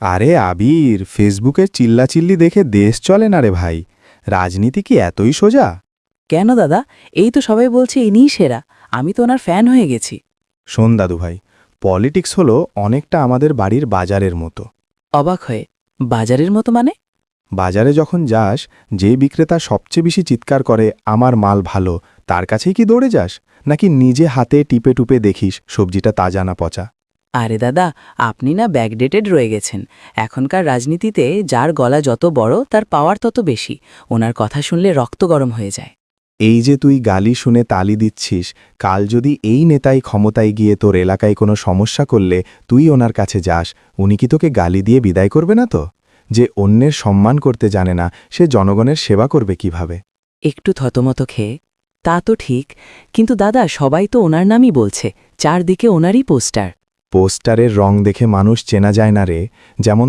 আরে আবির, ফেসবুকের চিল্লাচিল্লি দেখে দেশ চলে না রে ভাই। রাজনীতি কি এতই সোজা? কেন দাদা? এই তো সবাই বলছে ইনিই সেরা। আমি তো ওনার ফ্যান হয়ে গেছি। শোন দাদু ভাই, পলিটিক্স হলো অনেকটা আমাদের বাড়ির বাজারের মতো। অবাক হয়ে, বাজারের মতো মানে? বাজারে যখন যাস, যে বিক্রেতা সবচেয়ে বেশি চিৎকার করে আমার মাল ভালো, তার কাছেই কি দৌড়ে যাস, নাকি নিজে হাতে টিপে টুপে দেখিস সবজিটা তাজা না পচা? আরে দাদা, আপনি না ব্যাকডেটেড রয়ে গেছেন। এখনকার রাজনীতিতে যার গলা যত বড় তার পাওয়ার তত বেশি। ওনার কথা শুনলে রক্ত গরম হয়ে যায়। এই যে তুই গালি শুনে তালি দিচ্ছিস, কাল যদি এই নেতাই ক্ষমতায় গিয়ে তোর এলাকায় কোনো সমস্যা করলে তুই ওনার কাছে যাস, উনি কি তোকে গালি দিয়ে বিদায় করবে না তো? যে অন্যের সম্মান করতে জানে না, সে জনগণের সেবা করবে কিভাবে? একটু থতমত খেয়ে, তা তো ঠিক, কিন্তু দাদা সবাই তো ওনার নামই বলছে, চারদিকে ওনারই পোস্টার। পোস্টারের রং দেখে মানুষ চেনা যায় না রে। যেমন